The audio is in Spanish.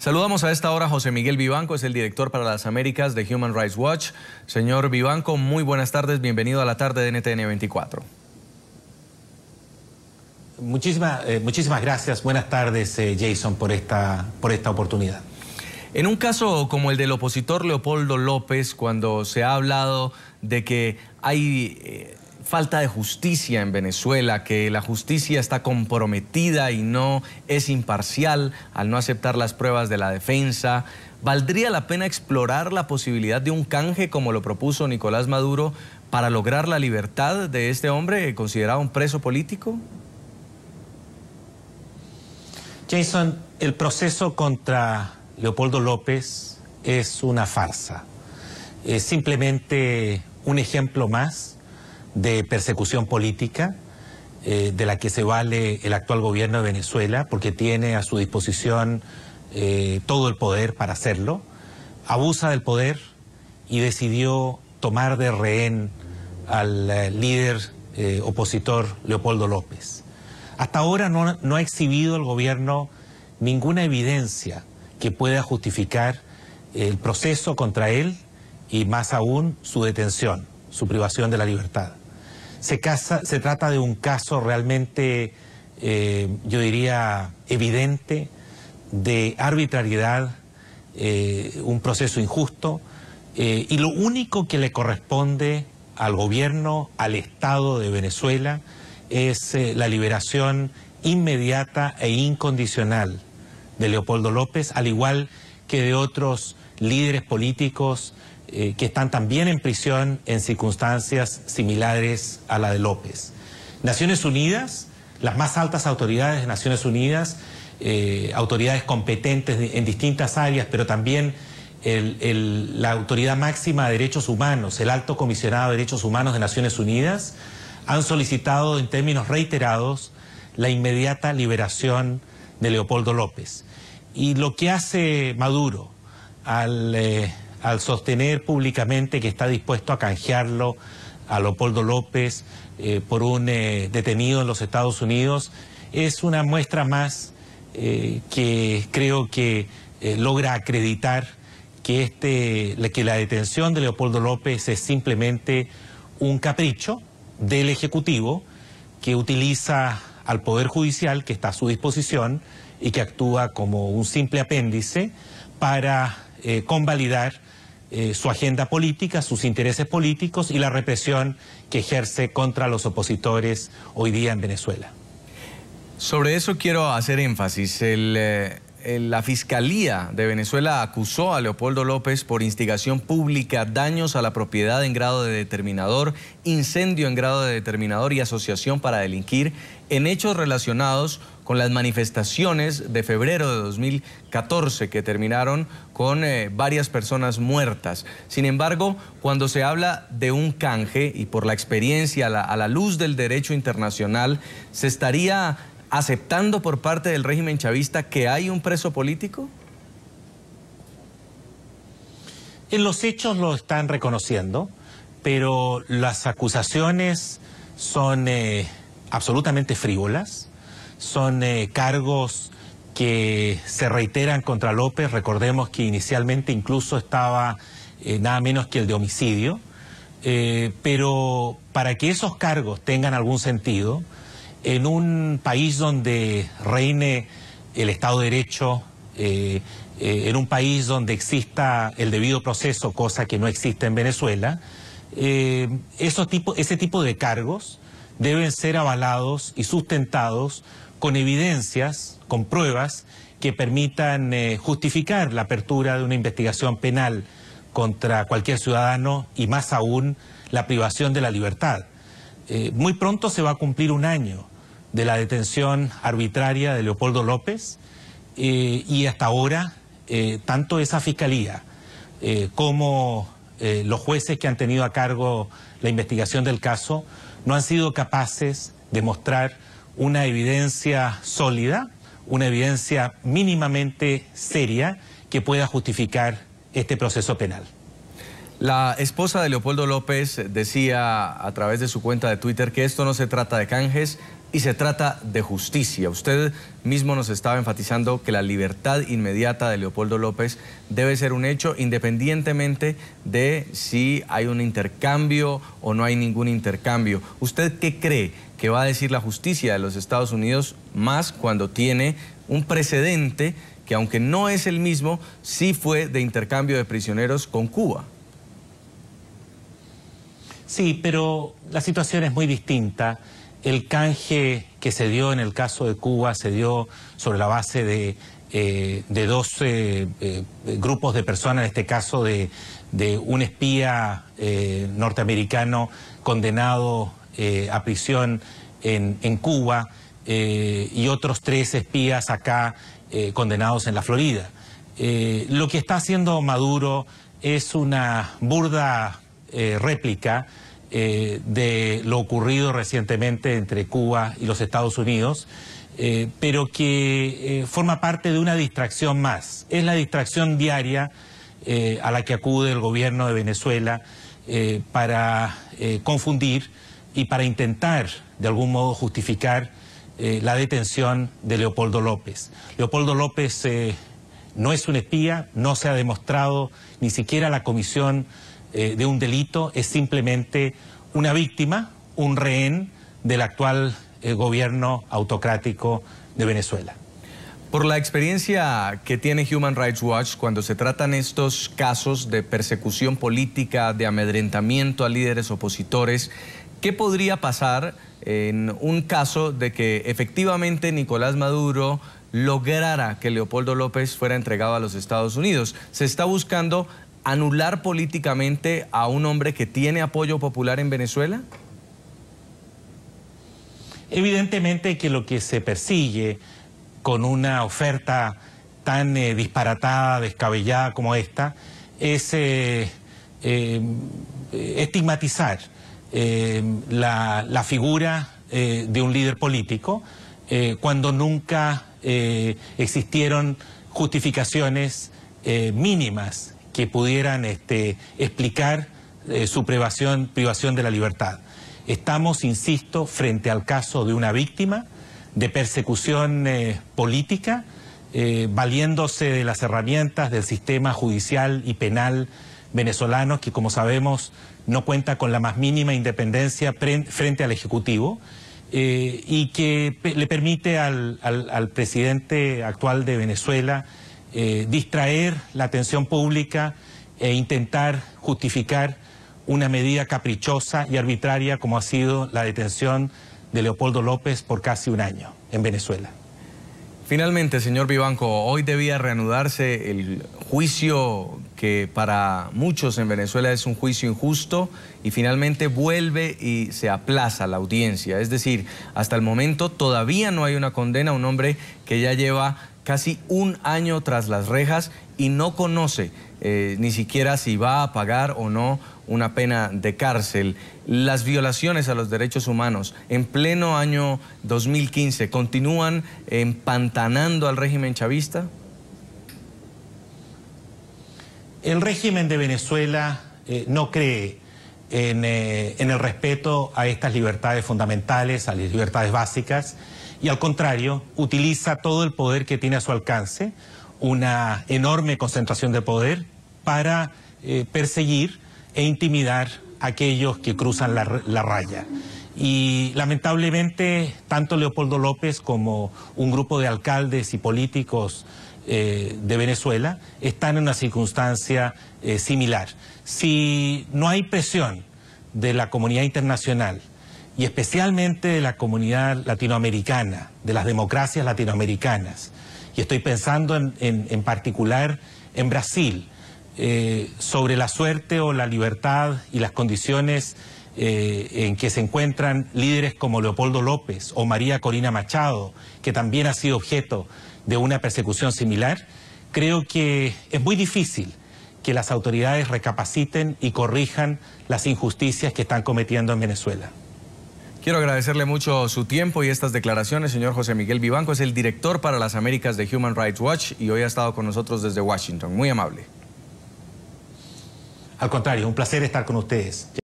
Saludamos a esta hora a José Miguel Vivanco, es el director para las Américas de Human Rights Watch. Señor Vivanco, muy buenas tardes, bienvenido a la tarde de NTN 24. Muchísimas gracias, buenas tardes Jason por esta oportunidad. En un caso como el del opositor Leopoldo López, cuando se ha hablado de que hay falta de justicia en Venezuela, que la justicia está comprometida y no es imparcial al no aceptar las pruebas de la defensa, ¿valdría la pena explorar la posibilidad de un canje como lo propuso Nicolás Maduro para lograr la libertad de este hombre considerado un preso político? Jason, el proceso contra Leopoldo López es una farsa. Es simplemente un ejemplo más de persecución política de la que se vale el actual gobierno de Venezuela, porque tiene a su disposición todo el poder para hacerlo. Abusa del poder y decidió tomar de rehén al líder opositor Leopoldo López. Hasta ahora no ha exhibido el gobierno ninguna evidencia que pueda justificar el proceso contra él y más aún su detención, su privación de la libertad. Se trata de un caso realmente, yo diría, evidente de arbitrariedad, un proceso injusto, y lo único que le corresponde al gobierno, al Estado de Venezuela, es la liberación inmediata e incondicional de Leopoldo López, al igual que de otros líderes políticos que están también en prisión en circunstancias similares a la de López. Naciones Unidas, las más altas autoridades de Naciones Unidas, autoridades competentes en distintas áreas, pero también la autoridad máxima de derechos humanos, el alto comisionado de derechos humanos de Naciones Unidas, han solicitado en términos reiterados la inmediata liberación de Leopoldo López. Y lo que hace Maduro al sostener públicamente que está dispuesto a canjearlo a Leopoldo López por un detenido en los Estados Unidos es una muestra más que creo que logra acreditar que la detención de Leopoldo López es simplemente un capricho del Ejecutivo que utiliza al Poder Judicial que está a su disposición y que actúa como un simple apéndice para convalidar su agenda política, sus intereses políticos y la represión que ejerce contra los opositores hoy día en Venezuela. Sobre eso quiero hacer énfasis. La Fiscalía de Venezuela acusó a Leopoldo López por instigación pública, daños a la propiedad en grado de determinador, incendio en grado de determinador y asociación para delinquir en hechos relacionados con las manifestaciones de febrero de 2014 que terminaron con varias personas muertas. Sin embargo, cuando se habla de un canje y por la experiencia a la luz del derecho internacional, ¿se estaría aceptando por parte del régimen chavista que hay un preso político? En los hechos lo están reconociendo, pero las acusaciones son absolutamente frívolas, son cargos que se reiteran contra López. Recordemos que inicialmente incluso estaba nada menos que el de homicidio, pero para que esos cargos tengan algún sentido, en un país donde reine el Estado de Derecho, en un país donde exista el debido proceso, cosa que no existe en Venezuela, ese tipo de cargos deben ser avalados y sustentados con evidencias, con pruebas que permitan justificar la apertura de una investigación penal contra cualquier ciudadano y más aún la privación de la libertad. Muy pronto se va a cumplir un año de la detención arbitraria de Leopoldo López y hasta ahora tanto esa fiscalía como los jueces que han tenido a cargo la investigación del caso no han sido capaces de mostrar una evidencia sólida, una evidencia mínimamente seria que pueda justificar este proceso penal. La esposa de Leopoldo López decía a través de su cuenta de Twitter que esto no se trata de canjes, y se trata de justicia. Usted mismo nos estaba enfatizando que la libertad inmediata de Leopoldo López debe ser un hecho independientemente de si hay un intercambio o no hay ningún intercambio. ¿Usted qué cree que va a decir la justicia de los Estados Unidos, más cuando tiene un precedente que, aunque no es el mismo, sí fue de intercambio de prisioneros con Cuba? Sí, pero la situación es muy distinta. El canje que se dio en el caso de Cuba se dio sobre la base de dos grupos de personas, en este caso de un espía norteamericano condenado a prisión en Cuba y otros 3 espías acá condenados en la Florida. Lo que está haciendo Maduro es una burda réplica de lo ocurrido recientemente entre Cuba y los Estados Unidos, pero que forma parte de una distracción más. Es la distracción diaria a la que acude el gobierno de Venezuela para confundir y para intentar de algún modo justificar la detención de Leopoldo López. Leopoldo López no es un espía, no se ha demostrado ni siquiera la comisión de un delito, es simplemente una víctima, un rehén del actual gobierno autocrático de Venezuela. Por la experiencia que tiene Human Rights Watch cuando se tratan estos casos de persecución política, de amedrentamiento a líderes opositores, ¿qué podría pasar en un caso de que efectivamente Nicolás Maduro lograra que Leopoldo López fuera entregado a los Estados Unidos? Se está buscando anular políticamente a un hombre que tiene apoyo popular en Venezuela. Evidentemente que lo que se persigue con una oferta tan disparatada, descabellada como esta, es estigmatizar la figura de un líder político cuando nunca existieron justificaciones mínimas que pudieran explicar su privación de la libertad. Estamos, insisto, frente al caso de una víctima de persecución política, valiéndose de las herramientas del sistema judicial y penal venezolano, que, como sabemos, no cuenta con la más mínima independencia frente al Ejecutivo, y que le permite al presidente actual de Venezuela distraer la atención pública e intentar justificar una medida caprichosa y arbitraria como ha sido la detención de Leopoldo López por casi un año en Venezuela. Finalmente, señor Vivanco, hoy debía reanudarse el juicio que para muchos en Venezuela es un juicio injusto, y finalmente vuelve y se aplaza la audiencia. Es decir, hasta el momento todavía no hay una condena a un hombre que ya lleva casi un año tras las rejas y no conoce ni siquiera si va a pagar o no una pena de cárcel. Las violaciones a los derechos humanos en pleno año 2015 continúan empantanando al régimen chavista. El régimen de Venezuela no cree en el respeto a estas libertades fundamentales, a las libertades básicas, y al contrario, utiliza todo el poder que tiene a su alcance, una enorme concentración de poder, para perseguir e intimidar a aquellos que cruzan la raya. Y lamentablemente, tanto Leopoldo López como un grupo de alcaldes y políticos de Venezuela están en una circunstancia similar. Si no hay presión de la comunidad internacional, y especialmente de la comunidad latinoamericana, de las democracias latinoamericanas, y estoy pensando en particular en Brasil, sobre la suerte o la libertad y las condiciones en que se encuentran líderes como Leopoldo López o María Corina Machado, que también ha sido objeto de una persecución similar, creo que es muy difícil que las autoridades recapaciten y corrijan las injusticias que están cometiendo en Venezuela. Quiero agradecerle mucho su tiempo y estas declaraciones, señor José Miguel Vivanco. Es el director para las Américas de Human Rights Watch y hoy ha estado con nosotros desde Washington. Muy amable. Al contrario, un placer estar con ustedes.